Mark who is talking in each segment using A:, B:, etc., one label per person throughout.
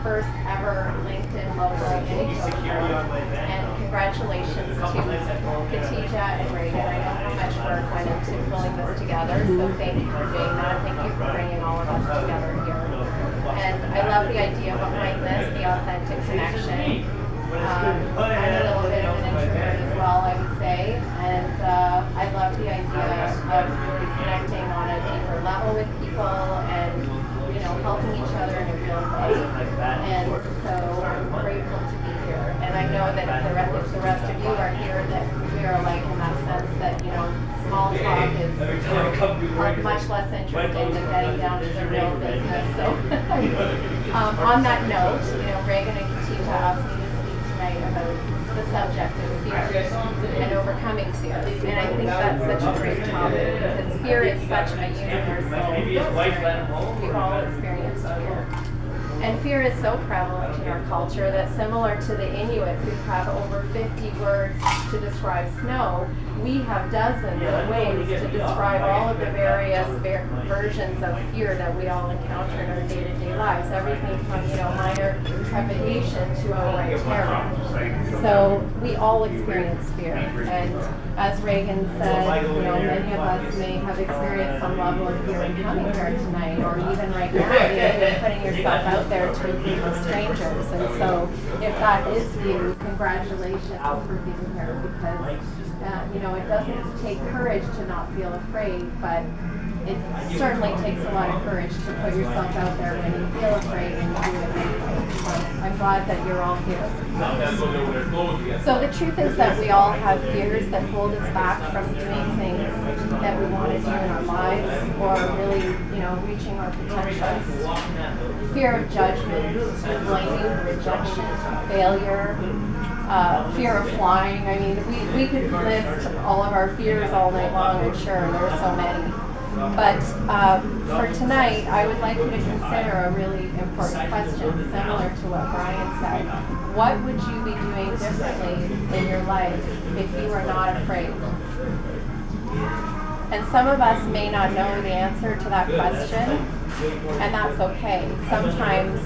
A: first ever LinkedIn logo in Etobicoke. And congratulations to Khadija and Reagan. I know how much work went into pulling this together, so thank you for doing that. Thank you for bringing all of us together here. And I love the idea behind this, the authentic connection. I'm a little bit of an introvert as well, I would say, and I love the idea of really connecting on a deeper level with people and, you know, helping each other in a real way. And so I'm grateful to be here. And I know that if the rest of you are here, that we are alike in that sense that, you know, small talk is much less interesting than getting down to the real business. So on that note, you know, Reagan and Khadija asked me to speak tonight about the subject of fear and overcoming fear. And I think that's such a great topic because fear is such a universal experience. We've all experienced fear. And fear is so prevalent in our culture that similar to the Inuits who have over 50 words to describe snow, we have dozens of ways to describe all of the various versions of fear that we all encounter in our day-to-day lives. Everything from, you know, minor trepidation to outright terror. So we all experience fear. And as Reagan said, you know, many of us may have experienced some level of fear in coming here tonight, or even right now, you're putting yourself out there to meet with strangers. And so if that is you, congratulations for being here, because you know, it doesn't take courage to not feel afraid, but it certainly takes a lot of courage to put yourself out there when you feel afraid and you do it anyway. So I'm glad that you're all here. So the truth is that we all have fears that hold us back from doing things that we want to do in our lives, or really, you know, reaching our potentials. Fear of judgment, blaming, rejection, failure, fear of flying. I mean, we could list all of our fears all night long, I'm sure. There are so many. But for tonight, I would like you to consider a really important question, similar to what Brian said. What would you be doing differently in your life if you were not afraid? And some of us may not know the answer to that question, and that's okay. Sometimes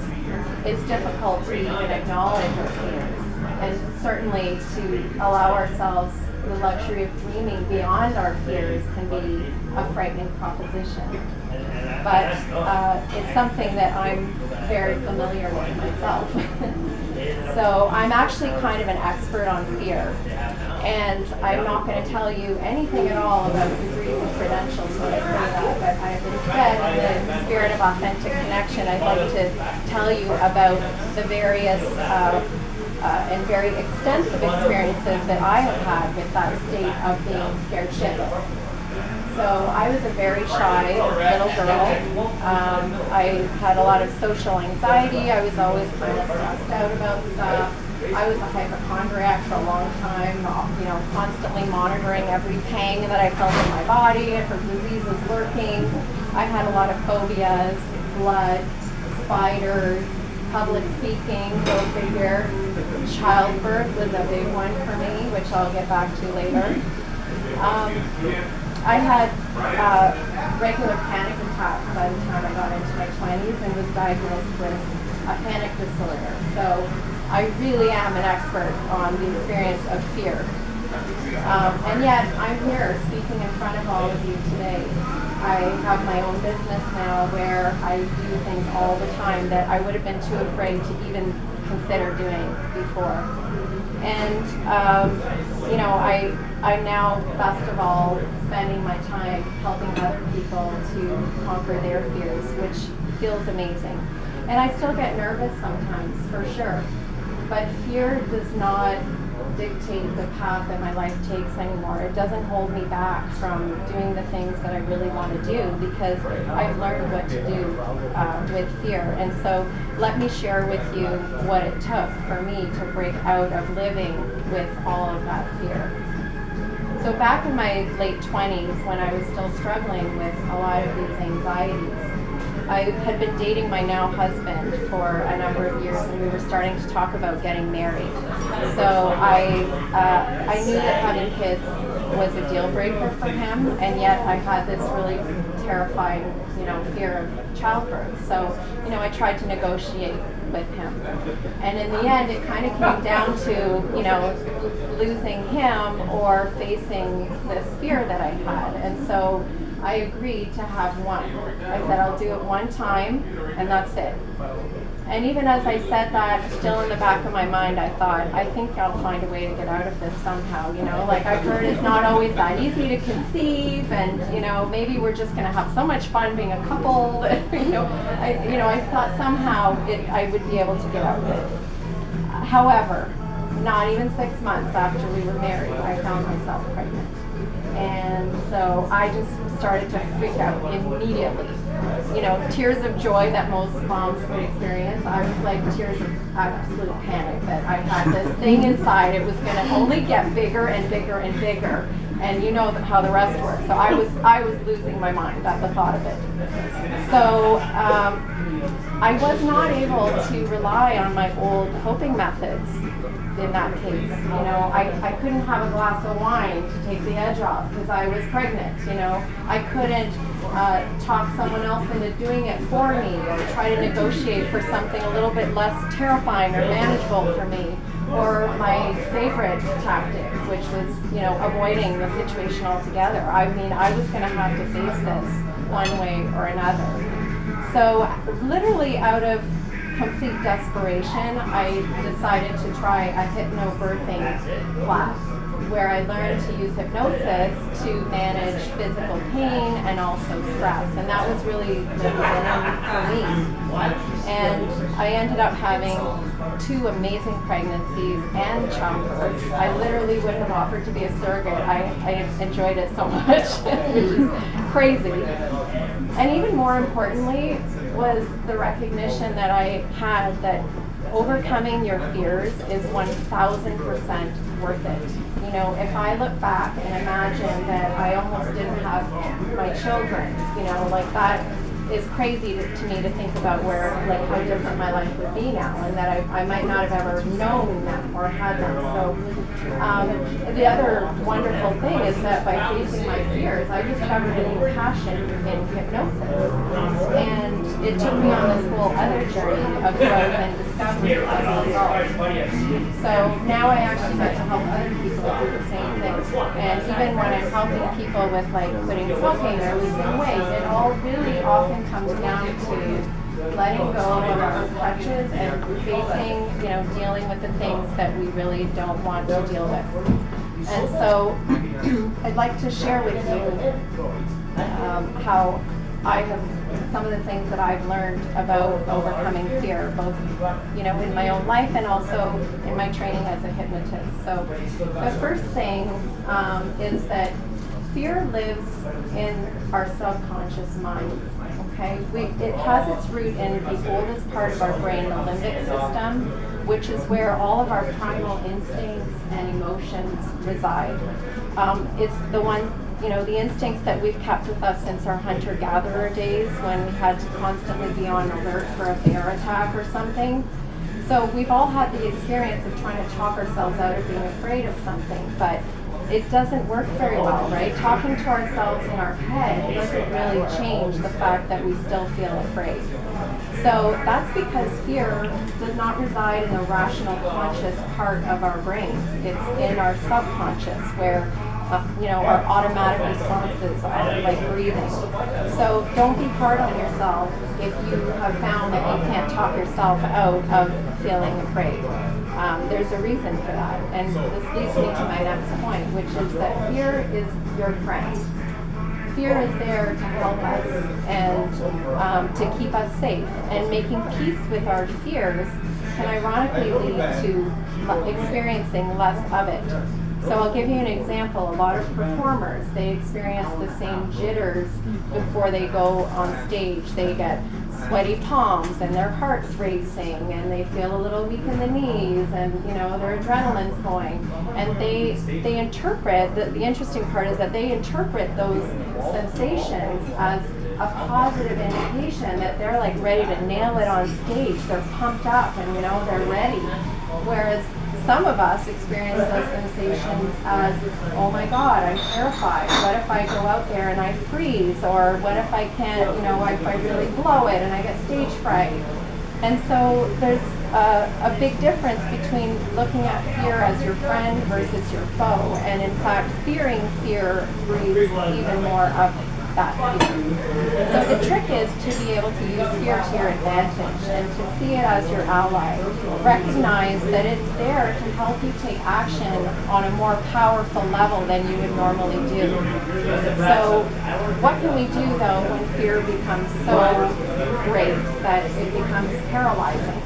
A: it's difficult to even acknowledge our fears, and certainly to allow ourselves the luxury of dreaming beyond our fears can be a frightening proposition. But it's something that I'm very familiar with myself. So I'm actually kind of an expert on fear. And I'm not going to tell you anything at all about degrees and credentials when I say that, but instead, in the spirit of authentic connection, I'd like to tell you about the various and very extensive experiences that I have had with that state of being scared shitless. So I was a very shy little girl. I had a lot of social anxiety. I was always kind of stressed out about stuff. I was a hypochondriac for a long time, you know, constantly monitoring every pang that I felt in my body for diseases lurking. I had a lot of phobias, blood, spiders, public speaking, go figure. Childbirth was a big one for me, which I'll get back to later. I had regular panic attacks by the time I got into my 20s and was diagnosed with a panic disorder. So I really am an expert on the experience of fear. And yet I'm here speaking in front of all of you today. I have my own business now where I do things all the time that I would have been too afraid to even consider doing before. And you know, I'm now, best of all, spending my time helping other people to conquer their fears, which feels amazing. And I still get nervous sometimes, for sure. But fear does not dictate the path that my life takes anymore. It doesn't hold me back from doing the things that I really want to do, because I've learned what to do with fear. And so let me share with you what it took for me to break out of living with all of that fear. So back in my late 20s, when I was still struggling with a lot of these anxieties, I had been dating my now husband for a number of years, and we were starting to talk about getting married. So I knew that having kids was a deal breaker for him, and yet I had this really terrifying, fear of childbirth. So, I tried to negotiate with him. And in the end, it kind of came down to, losing him or facing this fear that I had. And so I agreed to have one. I said, I'll do it one time, and that's it. And even as I said that, still in the back of my mind, I thought, I think I'll find a way to get out of this somehow. Like I've heard it's not always that easy to conceive, and maybe we're just going to have so much fun being a couple. That, I thought somehow I would be able to get out of it. However, not even 6 months after we were married, I found myself pregnant. And so I just started to freak out immediately. Tears of joy that most moms would experience. I was like tears of absolute panic that I had this thing inside. It was going to only get bigger and bigger and bigger. And you know how the rest works. So I was losing my mind at the thought of it. So I was not able to rely on my old coping methods in that case. I couldn't have a glass of wine to take the edge off because I was pregnant. I couldn't talk someone else into doing it for me or try to negotiate for something a little bit less terrifying or manageable for me. Or my favorite tactic, which was, avoiding the situation altogether. I mean, I was going to have to face this one way or another. So literally out of complete desperation, I decided to try a hypnobirthing class where I learned to use hypnosis to manage physical pain and also stress. And that was really the beginning for me. And I ended up having 2 amazing pregnancies and childbirths. I literally would have offered to be a surrogate. I enjoyed it so much, which is crazy. And even more importantly was the recognition that I had that overcoming your fears is 1,000% worth it. If I look back and imagine that I almost didn't have my children, like that is crazy to me to think about how different my life would be now, and that I might not have ever known them or had them. So the other wonderful thing is that by facing my fears, I discovered a new passion in hypnosis. And it took me on this whole other journey of growth and discovery as a result. So now I actually get to help other people do the same thing. And even when I'm helping people with quitting smoking or losing weight, it all really often comes down to letting go of our crutches and facing, dealing with the things that we really don't want to deal with. And so I'd like to share with you how I have some of the things that I've learned about overcoming fear, both in my own life and also in my training as a hypnotist. So the first thing is that fear lives in our subconscious mind. Okay, it has its root in the oldest part of our brain, the limbic system, which is where all of our primal instincts and emotions reside. It's the one, the instincts that we've kept with us since our hunter-gatherer days, when we had to constantly be on alert for a bear attack or something. So we've all had the experience of trying to talk ourselves out of being afraid of something, but it doesn't work very well, right? Talking to ourselves in our head doesn't really change the fact that we still feel afraid. So that's because fear does not reside in the rational, conscious part of our brains. It's in our subconscious, where our automatic responses are like breathing. So don't be hard on yourself if you have found that you can't talk yourself out of feeling afraid. There's a reason for that. And this leads me to my next point, which is that fear is your friend. Fear is there to help us and to keep us safe. And making peace with our fears can ironically lead to experiencing less of it. So I'll give you an example. A lot of performers, they experience the same jitters before they go on stage. They get sweaty palms and their heart's racing and they feel a little weak in the knees and their adrenaline's going. And they interpret, the interesting part is that they interpret those sensations as a positive indication that they're like ready to nail it on stage. They're pumped up and they're ready. Whereas some of us experience those sensations as, oh my God, I'm terrified. What if I go out there and I freeze? Or what if I can't, if I really blow it and I get stage fright? And so there's a big difference between looking at fear as your friend versus your foe. And in fact, fearing fear breeds even more of that fear. So the trick is to be able to use fear to your advantage and to see it as your ally. Recognize that it's there to help you take action on a more powerful level than you would normally do. So what can we do though when fear becomes so great that it becomes paralyzing?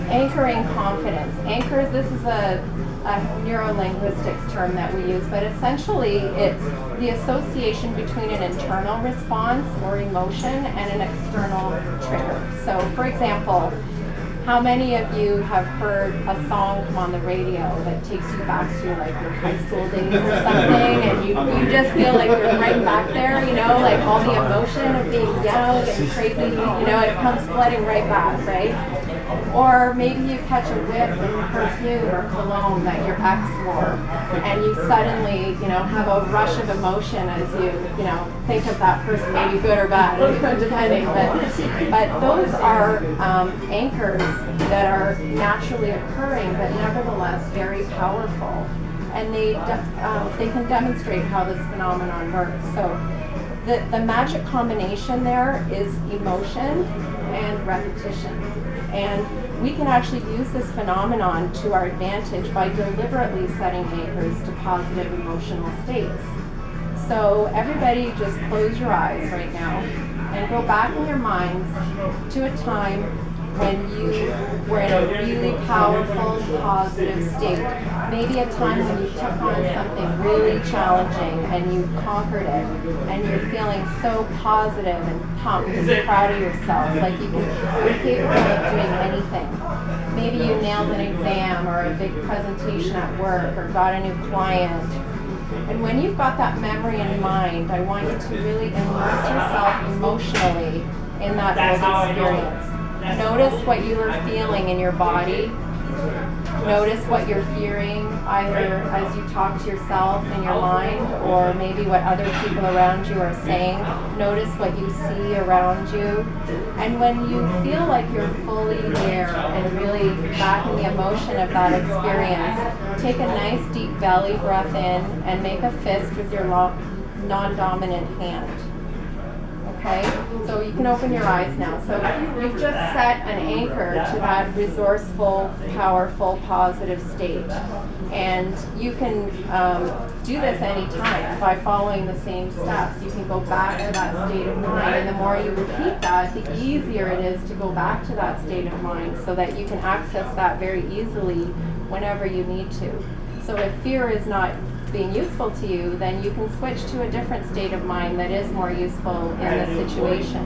A: Anchoring confidence. Anchors, this is a neuro-linguistics term that we use, but essentially it's the association between an internal response or emotion and an external trigger. So for example, how many of you have heard a song come on the radio that takes you back to like your high school days or something, and you just feel like you're right back there, like all the emotion of being young and crazy, it comes flooding right back, right? Or maybe you catch a whiff of perfume or cologne that your ex wore, and you suddenly, have a rush of emotion as you, think of that person, maybe good or bad, depending. But those are anchors that are naturally occurring, but nevertheless very powerful, and they can demonstrate how this phenomenon works. So the magic combination there is emotion and repetition. And we can actually use this phenomenon to our advantage by deliberately setting anchors to positive emotional states. So everybody just close your eyes right now and go back in your minds to a time when you were in a really powerful, positive state. Maybe a time when you took on something really challenging and you conquered it, and you're feeling so positive and pumped and proud of yourself, like you're capable of doing anything. Maybe you nailed an exam or a big presentation at work or got a new client. And when you've got that memory in mind, I want you to really immerse yourself emotionally in that old experience. Notice what you are feeling in your body. Notice what you're hearing, either as you talk to yourself in your mind, or maybe what other people around you are saying. Notice what you see around you. And when you feel like you're fully there and really back in the emotion of that experience, take a nice deep belly breath in and make a fist with your non-dominant hand. Okay, so you can open your eyes now. So you've just set an anchor to that resourceful, powerful, positive state. And you can do this anytime by following the same steps. You can go back to that state of mind, and the more you repeat that, the easier it is to go back to that state of mind so that you can access that very easily whenever you need to. So if fear is not being useful to you, then you can switch to a different state of mind that is more useful in the situation.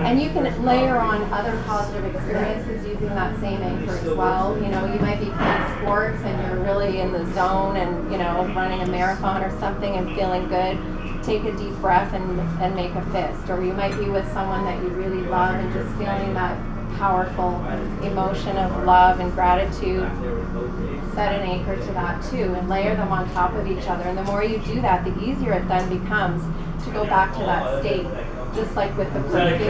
A: And you can layer on other positive experiences using that same anchor as well. You might be playing sports and you're really in the zone and, running a marathon or something and feeling good. Take a deep breath and make a fist. Or you might be with someone that you really love and just feeling that powerful emotion of love and gratitude. Set an anchor to that too, and layer them on top of each other. And the more you do that, the easier it then becomes to go back to that state, just like with the perfume.